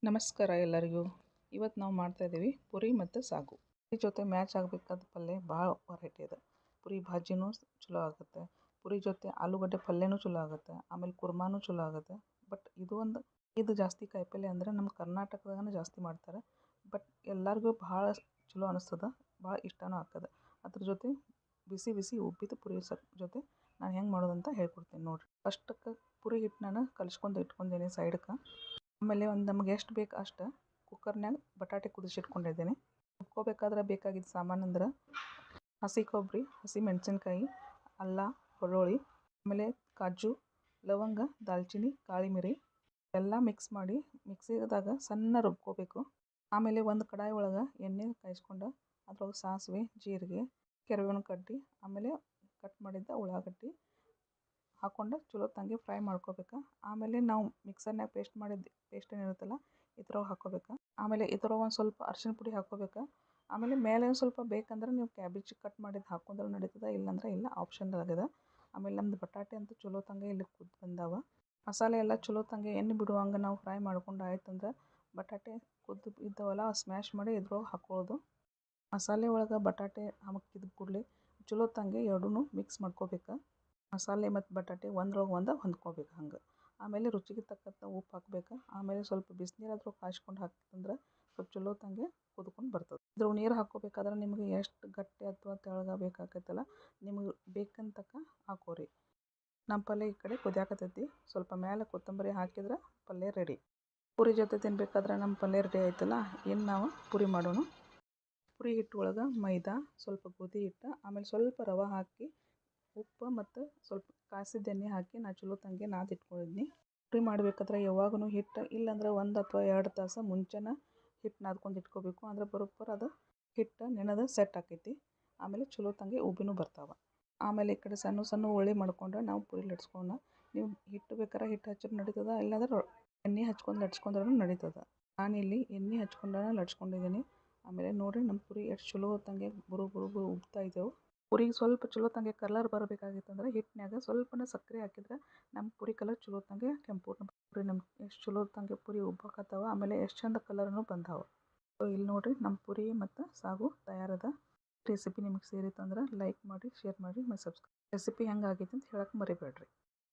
ನಮಸ್ಕಾರ ಎಲ್ಲರಿಗೂ. ಇವತ್ತು ನಾವು ಮಾಡ್ತಾಯಿದ್ದೀವಿ ಪುರಿ ಮತ್ತು ಸಾಗು. ಪುರಿ ಜೊತೆ ಮ್ಯಾಚ್ ಆಗಬೇಕಾದ ಪಲ್ಯ ಭಾಳ ವೆರೈಟಿ ಇದೆ. ಪುರಿ ಭಾಜಿನೂ ಚಲೋ ಆಗುತ್ತೆ, ಪುರಿ ಜೊತೆ ಆಲೂಗಡ್ಡೆ ಪಲ್ಯನೂ ಚಲೋ ಆಗುತ್ತೆ, ಆಮೇಲೆ ಕುರ್ಮಾನೂ ಚಲೋ ಆಗುತ್ತೆ. ಬಟ್ ಇದು ಜಾಸ್ತಿ ಕಾಯಿಪಲ್ಯ ಅಂದರೆ ನಮ್ಮ ಕರ್ನಾಟಕದಾಗನೇ ಜಾಸ್ತಿ ಮಾಡ್ತಾರೆ. ಬಟ್ ಎಲ್ಲರಿಗೂ ಭಾಳ ಚಲೋ ಅನಿಸ್ತದೆ, ಭಾಳ ಇಷ್ಟನೂ ಆಗ್ತದೆ. ಅದ್ರ ಜೊತೆ ಬಿಸಿ ಬಿಸಿ ಉಬ್ಬಿದ ಪುರಿ ಜೊತೆ ನಾನು ಹೆಂಗೆ ಮಾಡೋದಂತ ಹೇಳ್ಕೊಡ್ತೀನಿ ನೋಡಿರಿ. ಫಸ್ಟಕ್ಕೆ ಪುರಿ ಹಿಟ್ಟು ನಾನು ಕಲಿಸ್ಕೊಂಡು ಇಟ್ಕೊಂಡೀನಿ ಸೈಡ್ಗೆ. ಆಮೇಲೆ ನಮಗೆ ಎಷ್ಟು ಬೇಕು ಅಷ್ಟು ಕುಕ್ಕರ್ನಾಗ ಬಟಾಟೆ ಕುದಿಸಿಟ್ಕೊಂಡಿದ್ದೀನಿ. ರುಬ್ಕೋಬೇಕಾದ್ರೆ ಬೇಕಾಗಿದ್ದ ಸಾಮಾನು ಅಂದ್ರೆ ಹಸಿ ಕೊಬ್ಬರಿ, ಹಸಿ ಮೆಣಸಿನ್ಕಾಯಿ, ಅಲ್ಲ, ಬೆಳ್ಳುಳ್ಳಿ, ಆಮೇಲೆ ಕಾಜು, ಲವಂಗ, ದಾಲ್ಚಿನ್ನಿ, ಕಾಳಿ ಮಿರಿ ಎಲ್ಲ ಮಿಕ್ಸ್ ಮಾಡಿ ಮಿಕ್ಸಿದಾಗ ಸಣ್ಣ ರುಬ್ಕೋಬೇಕು. ಆಮೇಲೆ ಒಂದು ಕಡಾಯಿ ಒಳಗೆ ಎಣ್ಣೆ ಕಾಯಿಸ್ಕೊಂಡು ಅದ್ರೊಳಗೆ ಸಾಸಿವೆ, ಜೀರಿಗೆ, ಕರಿಬೇವಿನ ಕಡ್ಡಿ, ಆಮೇಲೆ ಕಟ್ ಮಾಡಿದ್ದ ಉಳ್ಳಾಗಡ್ಡಿ ಹಾಕ್ಕೊಂಡು ಚಲೋ ತಂಗಿ ಫ್ರೈ ಮಾಡ್ಕೋಬೇಕು. ಆಮೇಲೆ ನಾವು ಮಿಕ್ಸರ್ನಾಗ ಪೇಸ್ಟ್ ಏನಿರುತ್ತಲ್ಲ ಇದ್ರೊಳಗೆ ಹಾಕ್ಕೋಬೇಕು. ಆಮೇಲೆ ಇದ್ರೊಳಗೆ ಒಂದು ಸ್ವಲ್ಪ ಅರಿಶಿಣ ಪುಡಿ ಹಾಕ್ಕೋಬೇಕು. ಆಮೇಲೆ ಮೇಲೆ ಒಂದು ಸ್ವಲ್ಪ ಬೇಕಂದ್ರೆ ನೀವು ಕ್ಯಾಬೇಜ್ ಕಟ್ ಮಾಡಿದ್ದು ಹಾಕ್ಕೊಂಡ್ರೆ ನಡೀತದೆ, ಇಲ್ಲಾಂದ್ರೆ ಇಲ್ಲ, ಆಪ್ಷನಲ್ ಆಗಿದೆ. ಆಮೇಲೆ ನಮ್ಮದು ಬಟಾಟೆ ಅಂತೂ ಚಲೋ ತಂಗೆ ಇಲ್ಲಿ ಕುದ್ದು ಬಂದಾವ. ಮಸಾಲೆ ಎಲ್ಲ ಚಲೋ ತಂಗೆ ಎಣ್ಣೆ ಬಿಡುವಂಗೆ ನಾವು ಫ್ರೈ ಮಾಡ್ಕೊಂಡು ಆಯ್ತಂದ್ರೆ ಬಟಾಟೆ ಕುದ್ದು ಇದ್ದಾವಲ್ಲ ಸ್ಮ್ಯಾಶ್ ಮಾಡಿ ಇದ್ರೊಳಗೆ ಹಾಕ್ಕೊಳ್ಳೋದು. ಮಸಾಲೆ ಒಳಗೆ ಬಟಾಟೆ ಹಾಕಿದ ಕೂಡಲೇ ಚಲೋ ತಂಗೆ ಎರಡೂ ಮಿಕ್ಸ್ ಮಾಡ್ಕೋಬೇಕು. ಮಸಾಲೆ ಮತ್ತು ಬಟಾಟೆ ಒಂದ್ರೊಳಗೆ ಒಂದು ಹೊಂದ್ಕೋಬೇಕು ಹಂಗೆ. ಆಮೇಲೆ ರುಚಿಗೆ ತಕ್ಕಂಥ ಉಪ್ಪು ಹಾಕ್ಬೇಕು. ಆಮೇಲೆ ಸ್ವಲ್ಪ ಬಿಸಿನೀರಾದ್ರೂ ಕಾಯ್ಸ್ಕೊಂಡು ಹಾಕ್ತಂದ್ರೆ ಸ್ವಲ್ಪ ಚಲೋ ತಂಗೆ ಕುದ್ಕೊಂಡು ಬರ್ತದೆ. ಇದ್ರ ನೀರು ಹಾಕ್ಕೋಬೇಕಾದ್ರೆ ನಿಮಗೆ ಎಷ್ಟು ಗಟ್ಟಿ ಅಥವಾ ತೆಳ್ಳಗೆ ಬೇಕಾಗತ್ತಲ್ಲ ನಿಮಗೆ ಬೇಕಂತ ತಕ್ಕ ಹಾಕೋರಿ. ನಮ್ಮ ಪಲ್ಯ ಈ ಕಡೆ ಕುದಿಯಾಕತ್ತೈತಿ. ಸ್ವಲ್ಪ ಮೇಲೆ ಕೊತ್ತಂಬರಿ ಹಾಕಿದ್ರೆ ಪಲ್ಯ ರೆಡಿ. ಪುರಿ ಜೊತೆ ತಿನ್ಬೇಕಾದ್ರೆ ನಮ್ಮ ಪಲ್ಯ ರೆಡಿ ಆಯ್ತಲ್ಲ, ಇನ್ನು ನಾವು ಪುರಿ ಮಾಡೋಣ. ಪುರಿ ಹಿಟ್ಟು ಒಳಗೆ ಮೈದಾ, ಸ್ವಲ್ಪ ಗೋಧಿ ಹಿಟ್ಟು, ಆಮೇಲೆ ಸ್ವಲ್ಪ ರವೆ ಹಾಕಿ ಉಪ್ಪು ಮತ್ತು ಸ್ವಲ್ಪ ಕಾಸಿದ ಎಣ್ಣೆ ಹಾಕಿ ನಾನು ಚಲೋ ತಂಗೆ ನಾದಿಟ್ಕೊಂಡಿದ್ನಿ. ಪುರಿ ಮಾಡಬೇಕಾದ್ರೆ ಯಾವಾಗೂ ಹಿಟ್ಟು ಇಲ್ಲಾಂದ್ರೆ 1 ಅಥವಾ 2 ತಾಸು ಮುಂಚೆನೇ ಹಿಟ್ಟು ನಾದ್ಕೊಂಡು ಇಟ್ಕೋಬೇಕು. ಅಂದರೆ ಬರೋಬ್ಬರ ಅದು ಹಿಟ್ಟು ನೆನೆದು ಸೆಟ್ ಆಕೈತಿ. ಆಮೇಲೆ ಚಲೋ ತಂಗೆ ಉಬ್ಬಿನೂ ಬರ್ತಾವೆ. ಆಮೇಲೆ ಈ ಕಡೆ ಸಣ್ಣ ಸಣ್ಣ ಉಳ್ಳಿ ಮಾಡ್ಕೊಂಡು ನಾವು ಪುರಿ ಲಟ್ಸ್ಕೊಳ್ಳೋಣ. ನೀವು ಹಿಟ್ಟು ಬೇಕಾದ್ರೆ ಹಿಟ್ಟು ಹಚ್ಚಿದ್ರೆ ನಡೀತದೆ, ಇಲ್ಲಾಂದ್ರೆ ಎಣ್ಣೆ ಹಚ್ಕೊಂಡು ಲಟ್ಸ್ಕೊಂಡ್ರೂ ನಡೀತದೆ. ನಾನಿಲ್ಲಿ ಎಣ್ಣೆ ಹಚ್ಕೊಂಡು ಲಟ್ಸ್ಕೊಂಡಿದ್ದೀನಿ. ಆಮೇಲೆ ನೋಡಿರಿ ನಮ್ಮ ಪುರಿ ಎಷ್ಟು ಚಲೋ ತಂಗೆ ಬುರು ಉಬ್ತಾ ಇದ್ದೆವು. ಪುರಿಗೆ ಸ್ವಲ್ಪ ಚಲೋ ತಂಗೆ ಕಲರ್ ಬರಬೇಕಾಗಿತ್ತಂದ್ರೆ ಹಿಟ್ಟಿನಾಗ ಸ್ವಲ್ಪನೇ ಸಕ್ಕರೆ ಹಾಕಿದ್ರೆ ನಮ್ಮ ಪುರಿ ಕಲರ್ ಚಲೋ ತಂಗೆ ಕೆಂಪು ಪುರಿ ನಮ್ಗೆ ಎಷ್ಟು ಚಲೋ ತಂಗೆ ಪುರಿ ಉಬ್ಬಾಕತ್ತಾವ. ಆಮೇಲೆ ಎಷ್ಟು ಚಂದ ಕಲರ್ನೂ ಬಂದಾವ. ಸೊ ಇಲ್ಲಿ ನೋಡಿರಿ ನಮ್ಮ ಪುರಿ ಮತ್ತು ಸಾಗು ತಯಾರದ. ರೆಸಿಪಿ ನಿಮಗೆ ಸೇರಿತ್ತಂದ್ರೆ ಲೈಕ್ ಮಾಡಿ, ಶೇರ್ ಮಾಡಿ ಮತ್ತು ಸಬ್ಸ್ಕ್ರೈಬ್. ರೆಸಿಪಿ ಹೆಂಗೆ ಆಗೈತೆ ಅಂತ ಹೇಳಕ್ಕೆ ಮರಿಬೇಡ್ರಿ.